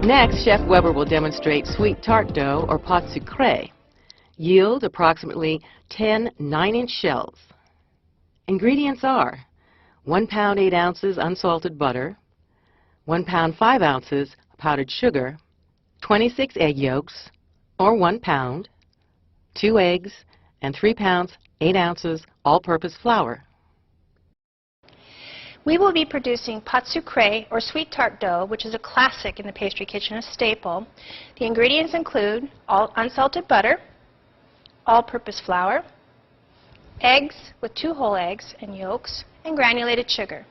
Next, Chef Weber will demonstrate sweet tart dough, or pâte sucrée. Yield approximately 10 9-inch shells. Ingredients are 1 pound 8 ounces unsalted butter, 1 pound 5 ounces powdered sugar, 26 egg yolks, or 1 pound, 2 eggs, and 3 pounds 8 ounces all-purpose flour. We will be producing pâte sucrée, or sweet tart dough, which is a classic in the pastry kitchen, a staple. The ingredients include unsalted butter, all-purpose flour, eggs with 2 whole eggs and yolks, and granulated sugar.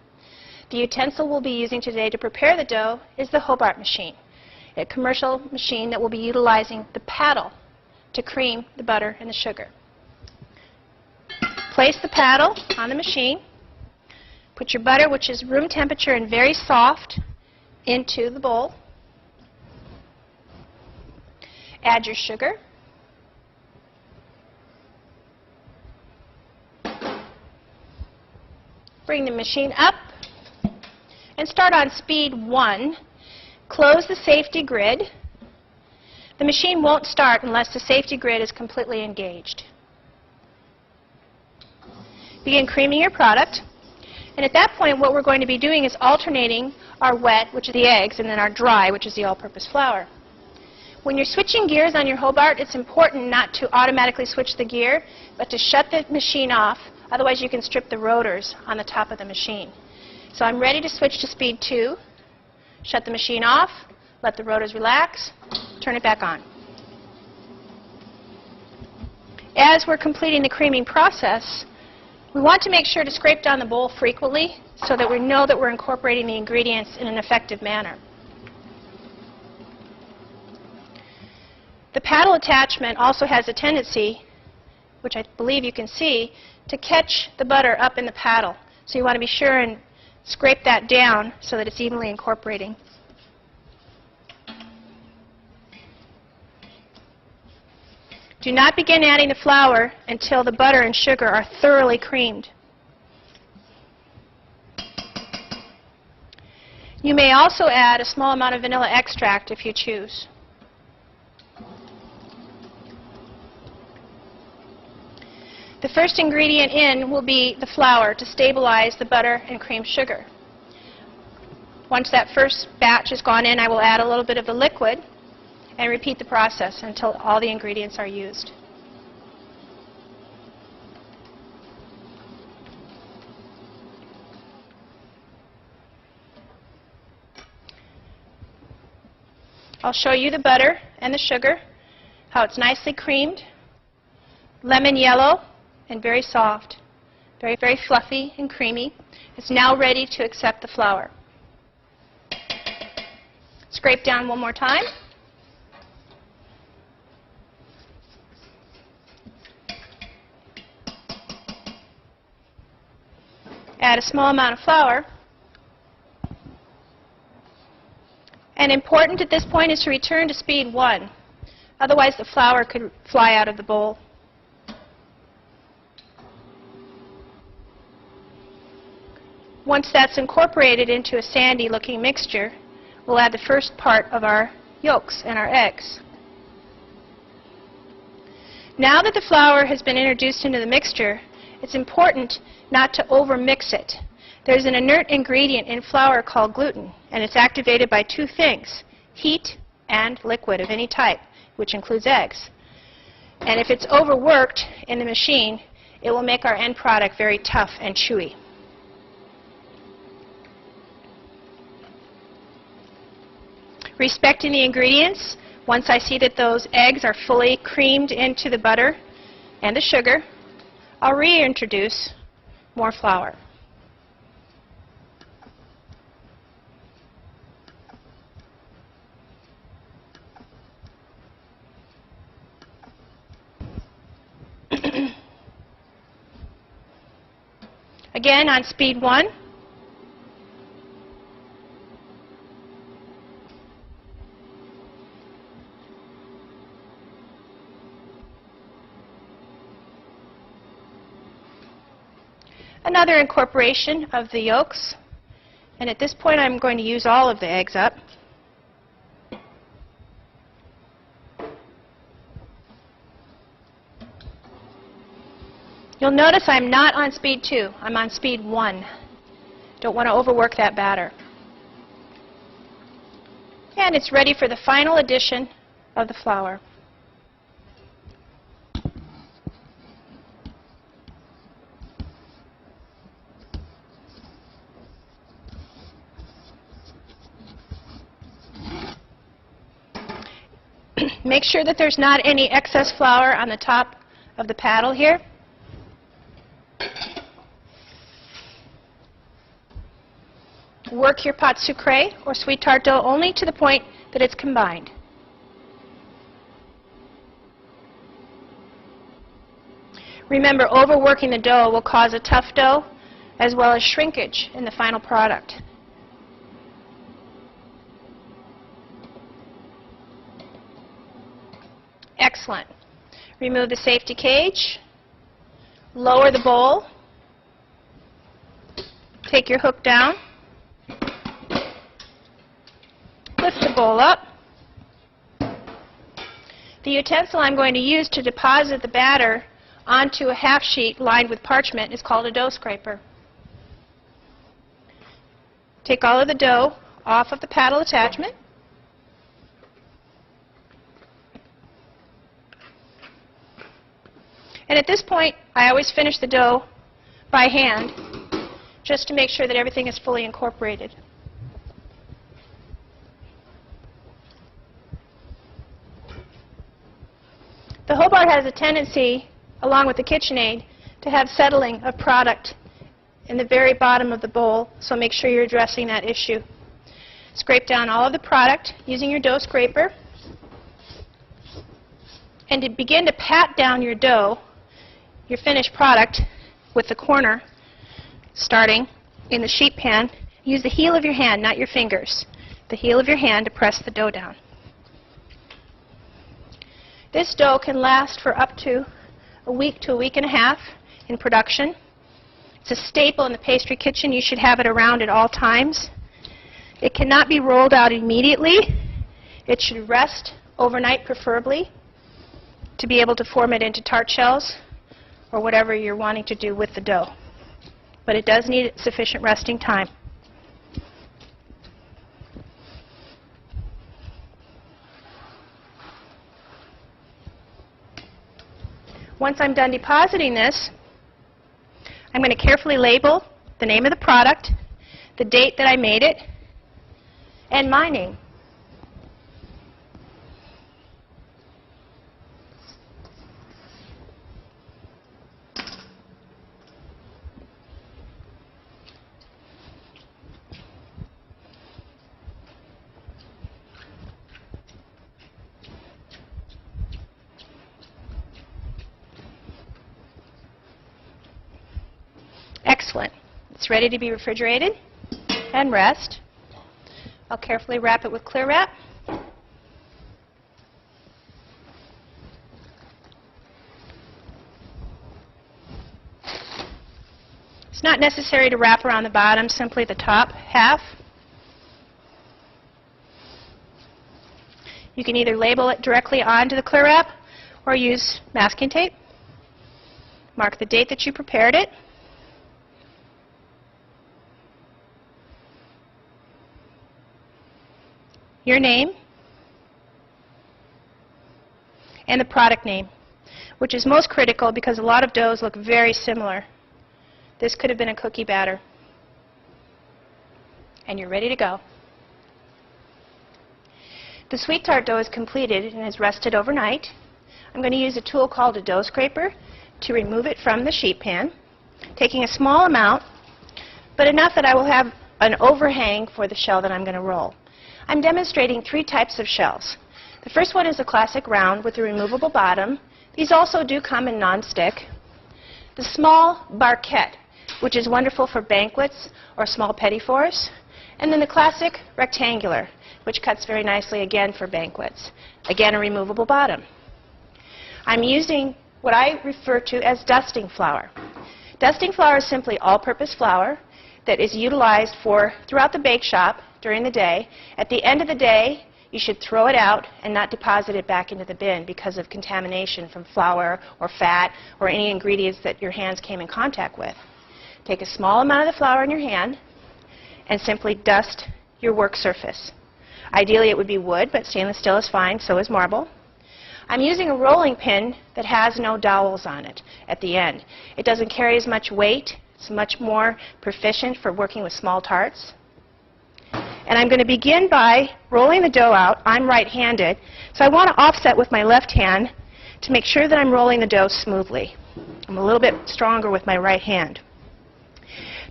The utensil we'll be using today to prepare the dough is the Hobart machine, a commercial machine that will be utilizing the paddle to cream the butter and the sugar. Place the paddle on the machine. Put your butter, which is room temperature and very soft, into the bowl. Add your sugar. Bring the machine up and start on speed 1. Close the safety grid. The machine won't start unless the safety grid is completely engaged. Begin creaming your product. And at that point, what we're going to be doing is alternating our wet, which is the eggs, and then our dry, which is the all-purpose flour. When you're switching gears on your Hobart, it's important not to automatically switch the gear, but to shut the machine off. Otherwise, you can strip the rotors on the top of the machine. So I'm ready to switch to speed 2. Shut the machine off, let the rotors relax, turn it back on. As we're completing the creaming process, we want to make sure to scrape down the bowl frequently so that we know that we're incorporating the ingredients in an effective manner. The paddle attachment also has a tendency, which I believe you can see, to catch the butter up in the paddle. So you want to be sure and scrape that down so that it's evenly incorporating. Do not begin adding the flour until the butter and sugar are thoroughly creamed. You may also add a small amount of vanilla extract if you choose. The first ingredient in will be the flour to stabilize the butter and cream sugar. Once that first batch has gone in, I will add a little bit of the liquid and repeat the process until all the ingredients are used. I'll show you the butter and the sugar, how it's nicely creamed, lemon yellow, and very soft, very, very fluffy and creamy. It's now ready to accept the flour. Scrape down one more time. Add a small amount of flour. And important at this point is to return to speed 1. Otherwise, the flour could fly out of the bowl. Once that's incorporated into a sandy-looking mixture, we'll add the first part of our yolks and our eggs. Now that the flour has been introduced into the mixture, it's important not to overmix it. There's an inert ingredient in flour called gluten, and it's activated by 2 things, heat and liquid of any type, which includes eggs. And if it's overworked in the machine, it will make our end product very tough and chewy. Respecting the ingredients, once I see that those eggs are fully creamed into the butter and the sugar, I'll reintroduce more flour. Again, on speed 1. Another incorporation of the yolks, and at this point I'm going to use all of the eggs up. You'll notice I'm not on speed 2. I'm on speed 1. Don't want to overwork that batter. And it's ready for the final addition of the flour. Make sure that there's not any excess flour on the top of the paddle here. Work your pâte sucrée or sweet tart dough only to the point that it's combined. Remember, overworking the dough will cause a tough dough as well as shrinkage in the final product. Excellent. Remove the safety cage. Lower the bowl. Take your hook down. Lift the bowl up. The utensil I'm going to use to deposit the batter onto a half sheet lined with parchment is called a dough scraper. Take all of the dough off of the paddle attachment. And at this point, I always finish the dough by hand, just to make sure that everything is fully incorporated. The Hobart has a tendency, along with the KitchenAid, to have settling of product in the very bottom of the bowl, so make sure you're addressing that issue. Scrape down all of the product using your dough scraper. And to begin to pat down your dough, your finished product, with the corner starting in the sheet pan, use the heel of your hand, not your fingers, the heel of your hand to press the dough down. This dough can last for up to a week to a week and a half in production. It's a staple in the pastry kitchen. You should have it around at all times. It cannot be rolled out immediately. It should rest overnight, preferably, to be able to form it into tart shells or whatever you're wanting to do with the dough. But it does need sufficient resting time. Once I'm done depositing this, I'm going to carefully label the name of the product, the date that I made it, and my name. Excellent. It's ready to be refrigerated and rest. I'll carefully wrap it with clear wrap. It's not necessary to wrap around the bottom, simply the top half. You can either label it directly onto the clear wrap or use masking tape. Mark the date that you prepared it. Your name, and the product name, which is most critical because a lot of doughs look very similar. This could have been a cookie batter. And you're ready to go. The sweet tart dough is completed and is rested overnight. I'm going to use a tool called a dough scraper to remove it from the sheet pan, taking a small amount, but enough that I will have an overhang for the shell that I'm going to roll. I'm demonstrating 3 types of shells. The first one is a classic round with a removable bottom. These also do come in non-stick. The small barquette, which is wonderful for banquets or small petit fours. And then the classic rectangular, which cuts very nicely again for banquets. Again, a removable bottom. I'm using what I refer to as dusting flour. Dusting flour is simply all-purpose flour that is utilized for throughout the bake shop during the day. At the end of the day, you should throw it out and not deposit it back into the bin because of contamination from flour or fat or any ingredients that your hands came in contact with. Take a small amount of the flour in your hand and simply dust your work surface. Ideally it would be wood, but stainless steel is fine, so is marble. I'm using a rolling pin that has no dowels on it at the end. It doesn't carry as much weight. It's much more proficient for working with small tarts. And I'm going to begin by rolling the dough out. I'm right-handed, so I want to offset with my left hand to make sure that I'm rolling the dough smoothly. I'm a little bit stronger with my right hand.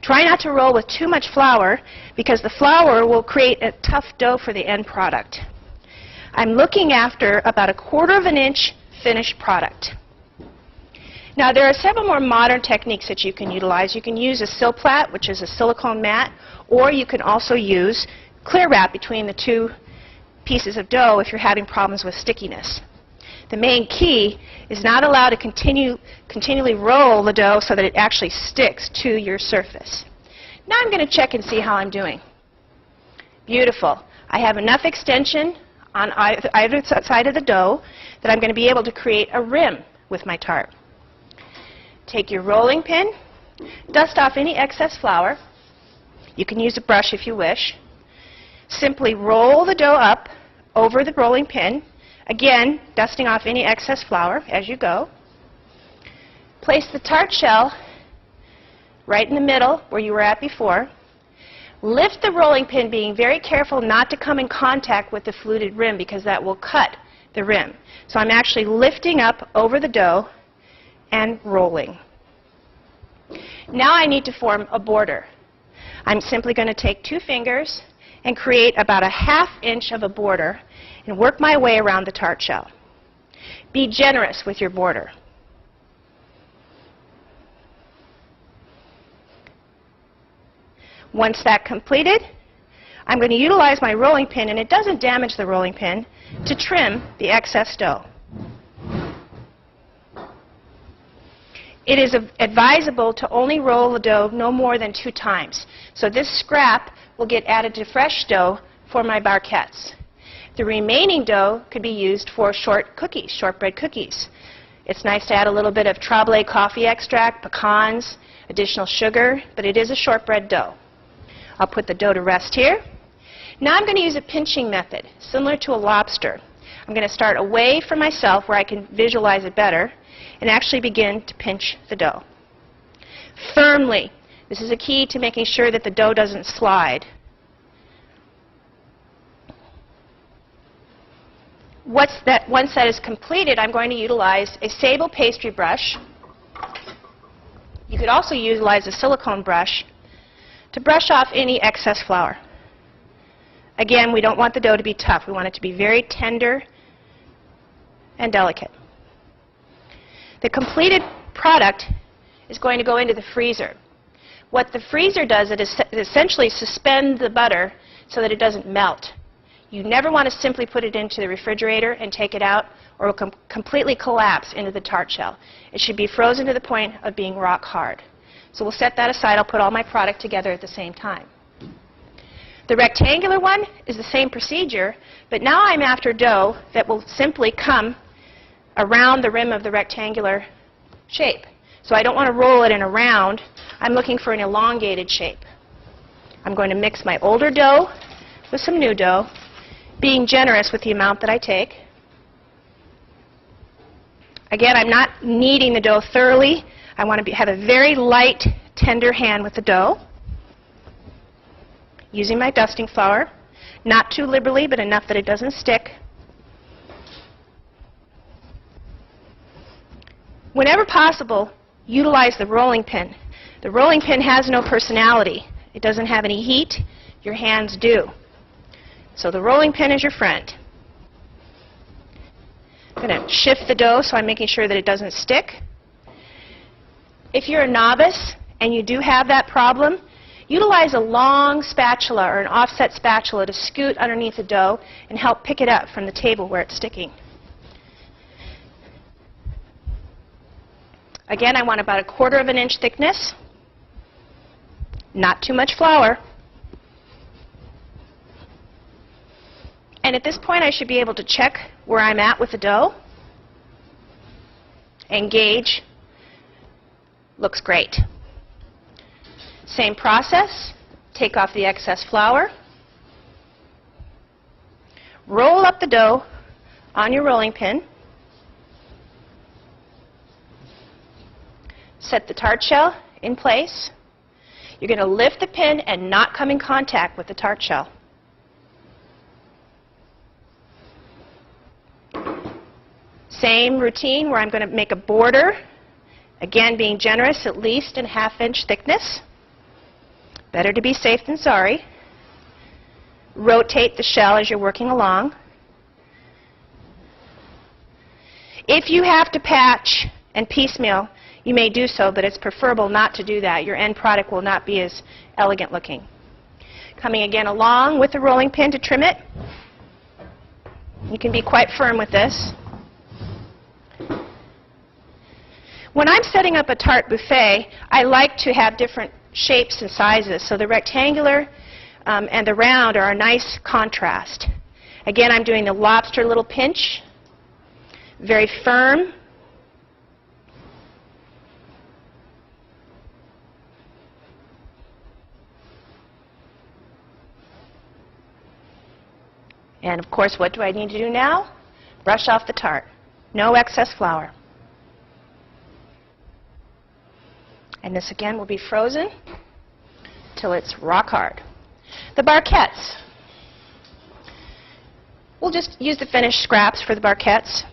Try not to roll with too much flour because the flour will create a tough dough for the end product. I'm looking after about 1/4 inch finished product. Now there are several more modern techniques that you can utilize. You can use a silplat, which is a silicone mat, or you can also use clear wrap between the two pieces of dough if you're having problems with stickiness. The main key is not allow to continually roll the dough so that it actually sticks to your surface. Now I'm going to check and see how I'm doing. Beautiful. I have enough extension on either side of the dough that I'm going to be able to create a rim with my tart. Take your rolling pin, dust off any excess flour. You can use a brush if you wish. Simply roll the dough up over the rolling pin, again dusting off any excess flour as you go. Place the tart shell right in the middle where you were at before. Lift the rolling pin, being very careful not to come in contact with the fluted rim because that will cut the rim. So I'm actually lifting up over the dough and rolling. Now I need to form a border. I'm simply going to take 2 fingers and create about 1/2 inch of a border and work my way around the tart shell. Be generous with your border. Once that's completed, I'm going to utilize my rolling pin, and it doesn't damage the rolling pin, to trim the excess dough. It is advisable to only roll the dough no more than 2 times. So this scrap will get added to fresh dough for my barquettes. The remaining dough could be used for shortbread cookies. It's nice to add a little bit of Tremblay coffee extract, pecans, additional sugar, but it is a shortbread dough. I'll put the dough to rest here. Now I'm going to use a pinching method, similar to a lobster. I'm going to start away from myself where I can visualize it better and actually begin to pinch the dough. Firmly. This is a key to making sure that the dough doesn't slide. Once that is completed, I'm going to utilize a sable pastry brush. You could also utilize a silicone brush to brush off any excess flour. Again, we don't want the dough to be tough. We want it to be very tender and delicate. The completed product is going to go into the freezer. What the freezer does, it essentially suspends the butter so that it doesn't melt. You never want to simply put it into the refrigerator and take it out, or it will completely collapse into the tart shell. It should be frozen to the point of being rock hard. So we'll set that aside. I'll put all my product together at the same time. The rectangular one is the same procedure, but now I'm after dough that will simply come around the rim of the rectangular shape. So I don't want to roll it in a round. I'm looking for an elongated shape. I'm going to mix my older dough with some new dough, being generous with the amount that I take. Again, I'm not kneading the dough thoroughly. I want to have a very light, tender hand with the dough. Using my dusting flour, not too liberally, but enough that it doesn't stick. Whenever possible, utilize the rolling pin. The rolling pin has no personality. It doesn't have any heat. Your hands do. So the rolling pin is your friend. I'm going to shift the dough so I'm making sure that it doesn't stick. If you're a novice and you do have that problem, utilize a long spatula or an offset spatula to scoot underneath the dough and help pick it up from the table where it's sticking. Again, I want about 1/4 inch thickness, not too much flour. And at this point, I should be able to check where I'm at with the dough. And gauge. Looks great. Same process. Take off the excess flour. Roll up the dough on your rolling pin. Set the tart shell in place. You're going to lift the pin and not come in contact with the tart shell. Same routine where I'm going to make a border, again being generous, at least in 1/2 inch thickness. Better to be safe than sorry. Rotate the shell as you're working along. If you have to patch and piecemeal, you may do so, but it's preferable not to do that. Your end product will not be as elegant looking. Coming again along with the rolling pin to trim it. You can be quite firm with this. When I'm setting up a tart buffet, I like to have different shapes and sizes, so the rectangular and the round are a nice contrast. Again, I'm doing the lobster little pinch, very firm. And of course, what do I need to do now? Brush off the tart. No excess flour. And this again will be frozen till it's rock hard. The barquettes. We'll just use the finished scraps for the barquettes.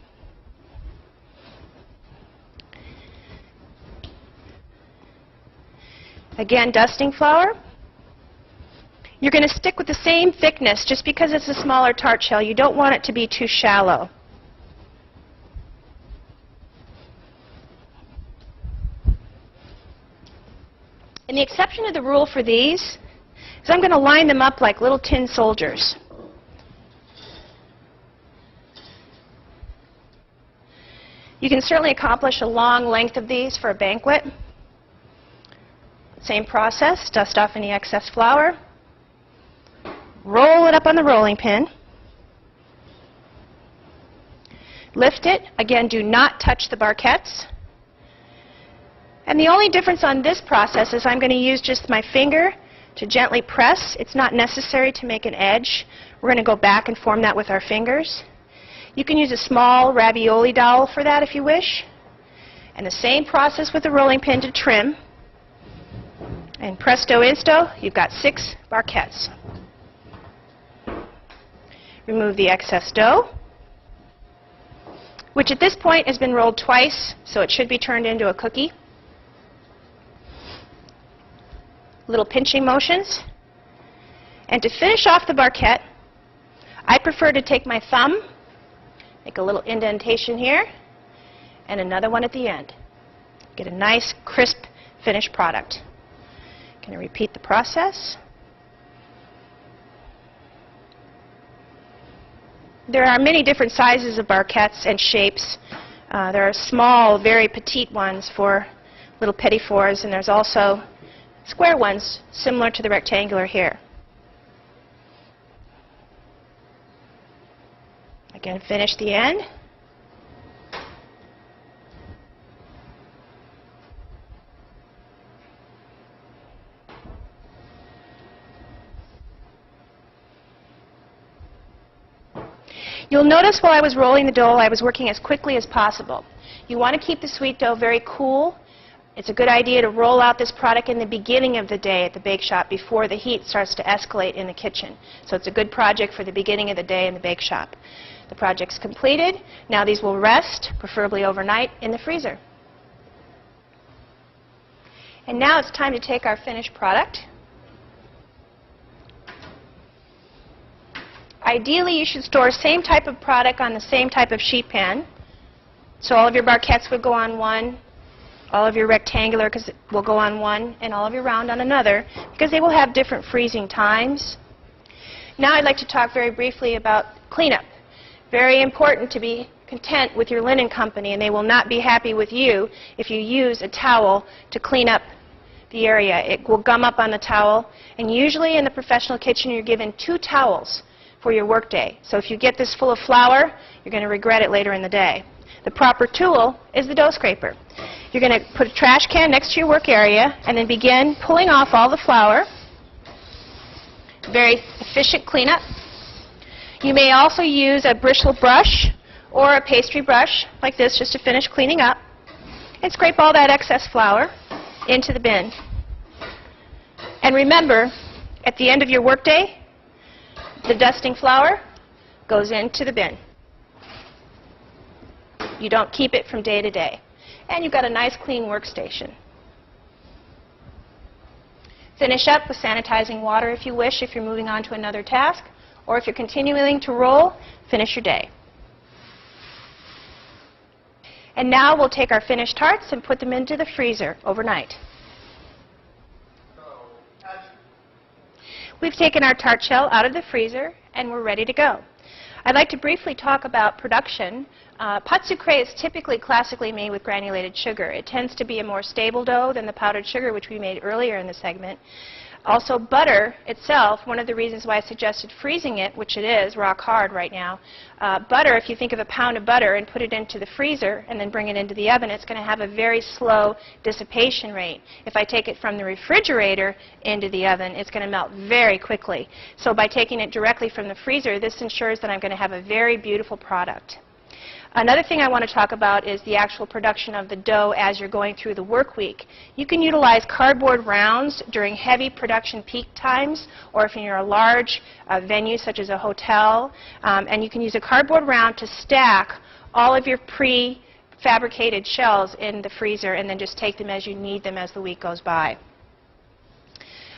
Again, dusting flour. You're going to stick with the same thickness just because it's a smaller tart shell. You don't want it to be too shallow. And the exception to the rule for these is I'm going to line them up like little tin soldiers. You can certainly accomplish a long length of these for a banquet. Same process, dust off any excess flour. Roll it up on the rolling pin. Lift it. Again, do not touch the barquettes. And the only difference on this process is I'm going to use just my finger to gently press. It's not necessary to make an edge. We're going to go back and form that with our fingers. You can use a small ravioli dowel for that if you wish. And the same process with the rolling pin to trim. And presto isto, you've got 6 barquettes. Remove the excess dough, which at this point has been rolled twice, so it should be turned into a cookie. Little pinching motions. And to finish off the barquette, I prefer to take my thumb, make a little indentation here, and another one at the end. Get a nice, crisp, finished product. Going to repeat the process. There are many different sizes of barquettes and shapes. There are small, very petite ones for little petit fours, and there's also square ones similar to the rectangular here. Again, finish the end. You'll notice while I was rolling the dough, I was working as quickly as possible. You want to keep the sweet dough very cool. It's a good idea to roll out this product in the beginning of the day at the bake shop before the heat starts to escalate in the kitchen. So it's a good project for the beginning of the day in the bake shop. The project's completed. Now these will rest, preferably overnight, in the freezer. And now it's time to take our finished product. Ideally, you should store same type of product on the same type of sheet pan. So all of your barquettes would go on one, all of your rectangular will go on one, and all of your round on another, because they will have different freezing times. Now I'd like to talk very briefly about cleanup. Very important to be content with your linen company, and they will not be happy with you if you use a towel to clean up the area. It will gum up on the towel, and usually in the professional kitchen you're given 2 towels for your workday. So if you get this full of flour, you're going to regret it later in the day. The proper tool is the dough scraper. You're going to put a trash can next to your work area and then begin pulling off all the flour. Very efficient cleanup. You may also use a bristle brush or a pastry brush like this just to finish cleaning up and scrape all that excess flour into the bin. And remember, at the end of your workday, the dusting flour goes into the bin. You don't keep it from day to day. And you've got a nice clean workstation. Finish up with sanitizing water if you wish, if you're moving on to another task, or if you're continuing to roll, finish your day. And now we'll take our finished tarts and put them into the freezer overnight. We've taken our tart shell out of the freezer and we're ready to go. I'd like to briefly talk about production. Pâte sucrée is typically classically made with granulated sugar. It tends to be a more stable dough than the powdered sugar, which we made earlier in the segment. Also, butter itself, one of the reasons why I suggested freezing it, which it is rock hard right now, butter, if you think of a pound of butter and put it into the freezer and then bring it into the oven, it's going to have a very slow dissipation rate. If I take it from the refrigerator into the oven, it's going to melt very quickly. So by taking it directly from the freezer, this ensures that I'm going to have a very beautiful product. Another thing I want to talk about is the actual production of the dough as you're going through the work week. You can utilize cardboard rounds during heavy production peak times, or if you're a large venue such as a hotel, and you can use a cardboard round to stack all of your pre-fabricated shells in the freezer and then just take them as you need them as the week goes by.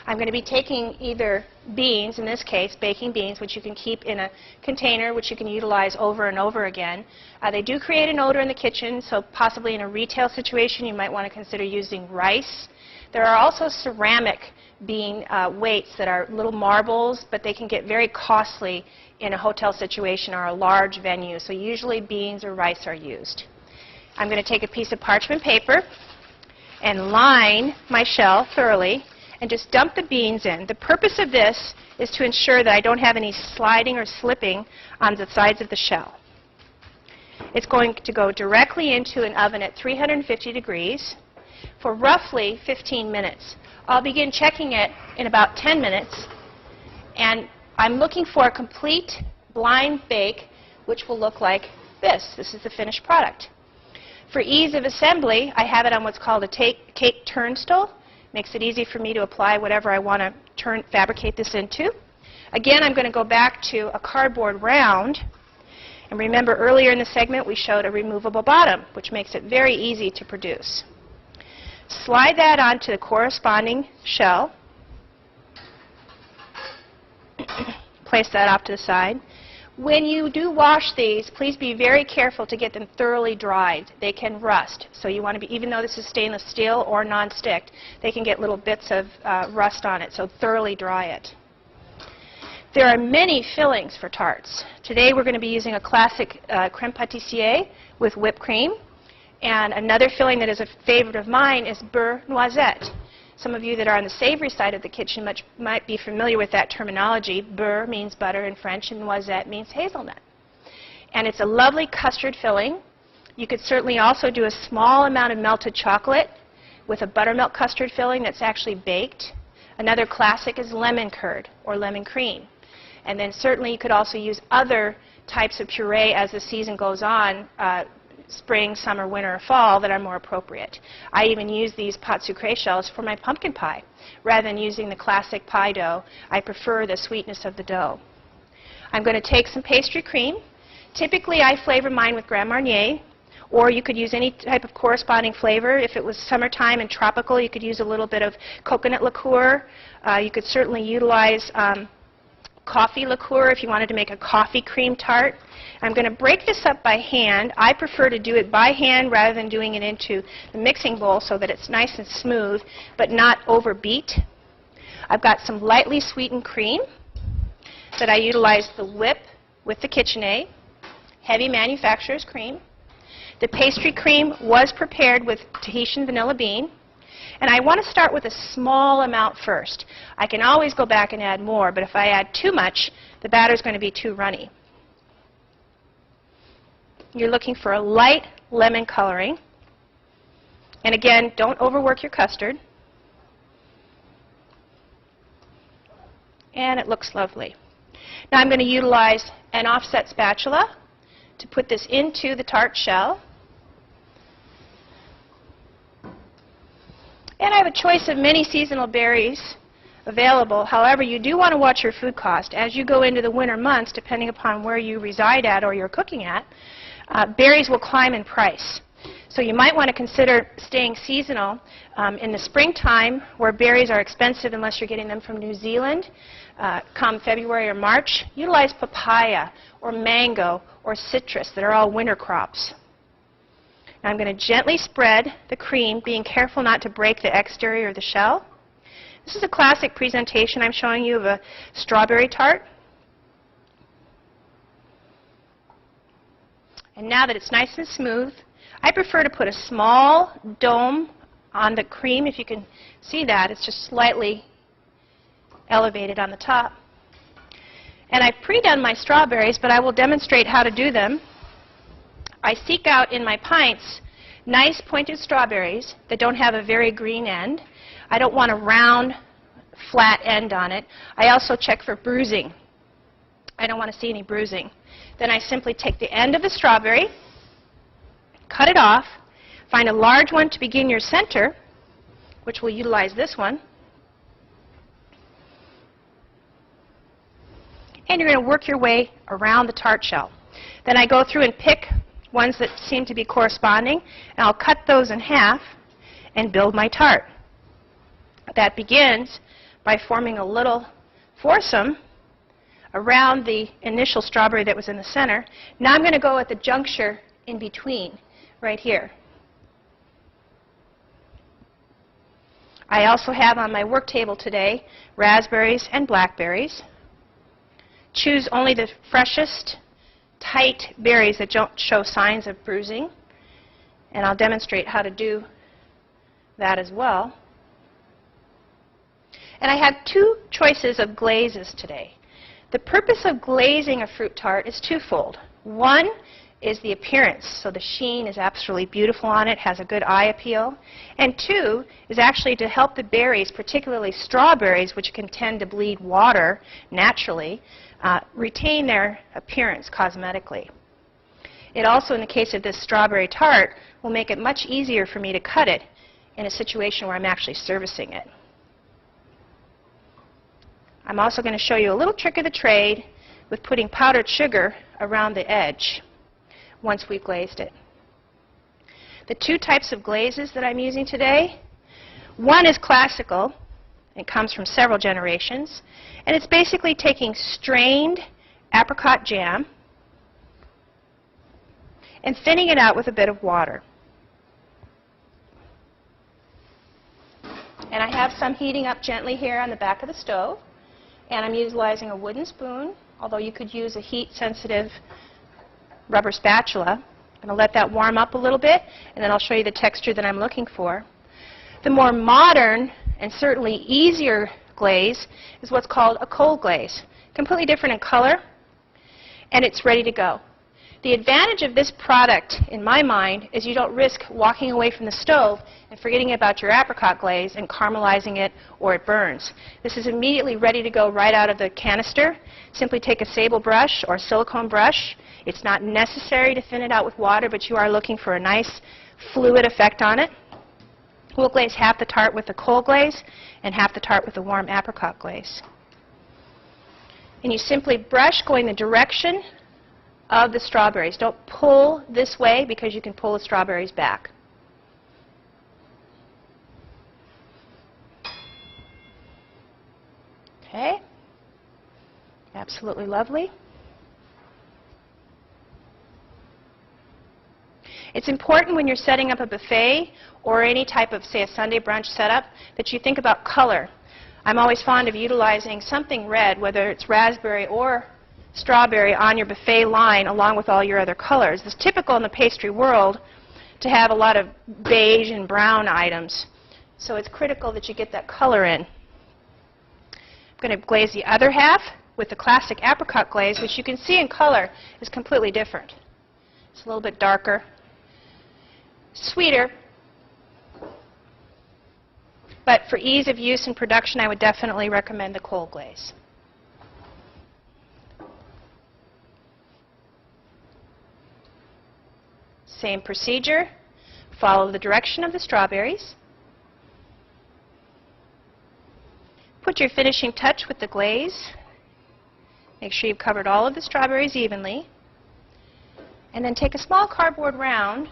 I'm going to be taking either beans, in this case baking beans, which you can keep in a container, which you can utilize over and over again. They do create an odor in the kitchen, so possibly in a retail situation you might want to consider using rice. There are also ceramic bean weights that are little marbles, but they can get very costly in a hotel situation or a large venue, so usually beans or rice are used. I'm going to take a piece of parchment paper and line my shell thoroughly and just dump the beans in. The purpose of this is to ensure that I don't have any sliding or slipping on the sides of the shell. It's going to go directly into an oven at 350 degrees for roughly 15 minutes. I'll begin checking it in about 10 minutes, and I'm looking for a complete blind bake, which will look like this. This is the finished product. For ease of assembly, I have it on what's called a cake turnstile. Makes it easy for me to apply whatever I want to fabricate this into. Again, I'm going to go back to a cardboard round. And remember, earlier in the segment, we showed a removable bottom, which makes it very easy to produce. Slide that onto the corresponding shell. Place that off to the side. When you do wash these, please be very careful to get them thoroughly dried. They can rust. So you want to be, even though this is stainless steel or non-stick, they can get little bits of rust on it, so thoroughly dry it. There are many fillings for tarts. Today we're going to be using a classic crème pâtissier with whipped cream. And another filling that is a favorite of mine is beurre noisette. Some of you that are on the savory side of the kitchen might be familiar with that terminology. Beurre means butter in French, and noisette means hazelnut. And it's a lovely custard filling. You could certainly also do a small amount of melted chocolate with a buttermilk custard filling that's actually baked. Another classic is lemon curd or lemon cream. And then certainly you could also use other types of puree as the season goes on, spring, summer, winter, or fall, that are more appropriate. I even use these pâte sucrée shells for my pumpkin pie. Rather than using the classic pie dough, I prefer the sweetness of the dough. I'm going to take some pastry cream. Typically, I flavor mine with Grand Marnier, or you could use any type of corresponding flavor. If it was summertime and tropical, you could use a little bit of coconut liqueur. You could certainly utilize coffee liqueur if you wanted to make a coffee cream tart. I'm going to break this up by hand. I prefer to do it by hand rather than doing it into the mixing bowl so that it's nice and smooth but not overbeat. I've got some lightly sweetened cream that I utilize the whip with the KitchenAid, heavy manufacturer's cream. The pastry cream was prepared with Tahitian vanilla bean. And I want to start with a small amount first. I can always go back and add more, but if I add too much, the batter is going to be too runny. You're looking for a light lemon coloring. And again, don't overwork your custard. And it looks lovely. Now I'm going to utilize an offset spatula to put this into the tart shell. And I have a choice of many seasonal berries available. However, you do want to watch your food cost. As you go into the winter months, depending upon where you reside at or you're cooking at, berries will climb in price. So you might want to consider staying seasonal. In the springtime, where berries are expensive unless you're getting them from New Zealand, come February or March, utilize papaya or mango or citrus that are all winter crops. Now I'm going to gently spread the cream, being careful not to break the exterior of the shell. This is a classic presentation I'm showing you of a strawberry tart. And now that it's nice and smooth, I prefer to put a small dome on the cream. If you can see that, it's just slightly elevated on the top. And I've pre-done my strawberries, but I will demonstrate how to do them. I seek out in my pints nice pointed strawberries that don't have a very green end. I don't want a round, flat end on it. I also check for bruising. I don't want to see any bruising. Then I simply take the end of the strawberry, cut it off, find a large one to begin your center, which we'll utilize this one, and you're going to work your way around the tart shell. Then I go through and pick ones that seem to be corresponding, and I'll cut those in half and build my tart. That begins by forming a little foursome around the initial strawberry that was in the center. Now I'm going to go at the juncture in between, right here. I also have on my work table today raspberries and blackberries. Choose only the freshest, tight berries that don't show signs of bruising, and I'll demonstrate how to do that as well. And I have two choices of glazes today. The purpose of glazing a fruit tart is twofold. One is the appearance, so the sheen is absolutely beautiful on it, has a good eye appeal. And two is actually to help the berries, particularly strawberries, which can tend to bleed water naturally, retain their appearance cosmetically. It also, in the case of this strawberry tart, will make it much easier for me to cut it in a situation where I'm actually servicing it. I'm also going to show you a little trick of the trade with putting powdered sugar around the edge once we've glazed it. The two types of glazes that I'm using today, one is classical. It comes from several generations, and it's basically taking strained apricot jam and thinning it out with a bit of water. And I have some heating up gently here on the back of the stove, and I'm utilizing a wooden spoon, although you could use a heat-sensitive rubber spatula. I'm going to let that warm up a little bit, and then I'll show you the texture that I'm looking for. The more modern and certainly easier glaze is what's called a cold glaze. Completely different in color, and it's ready to go. The advantage of this product, in my mind, is you don't risk walking away from the stove and forgetting about your apricot glaze and caramelizing it or it burns. This is immediately ready to go right out of the canister. Simply take a sable brush or silicone brush. It's not necessary to thin it out with water, but you are looking for a nice fluid effect on it. We'll glaze half the tart with the cold glaze and half the tart with the warm apricot glaze. And you simply brush going the direction of the strawberries. Don't pull this way because you can pull the strawberries back. Okay, absolutely lovely. It's important when you're setting up a buffet or any type of, say, a Sunday brunch setup, that you think about color. I'm always fond of utilizing something red, whether it's raspberry or strawberry, on your buffet line along with all your other colors. It's typical in the pastry world to have a lot of beige and brown items. So it's critical that you get that color in. I'm going to glaze the other half with the classic apricot glaze, which you can see in color is completely different. It's a little bit darker, sweeter, but for ease of use and production, I would definitely recommend the cold glaze. Same procedure. Follow the direction of the strawberries. Put your finishing touch with the glaze. Make sure you've covered all of the strawberries evenly. And then take a small cardboard round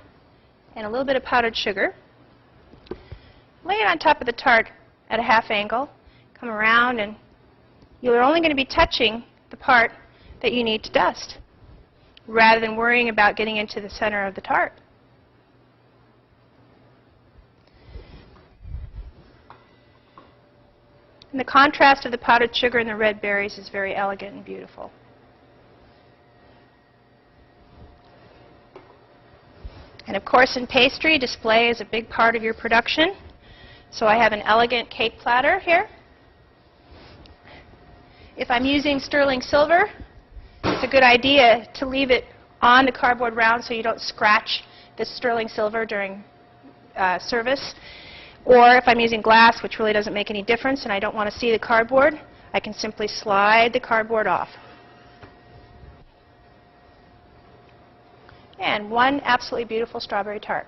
and a little bit of powdered sugar. Lay it on top of the tart at a half angle. Come around, and you're only going to be touching the part that you need to dust, rather than worrying about getting into the center of the tart. And the contrast of the powdered sugar and the red berries is very elegant and beautiful. And of course, in pastry, display is a big part of your production. So I have an elegant cake platter here. If I'm using sterling silver, it's a good idea to leave it on the cardboard round so you don't scratch the sterling silver during service. Or if I'm using glass, which really doesn't make any difference and I don't want to see the cardboard, I can simply slide the cardboard off. And one absolutely beautiful strawberry tart.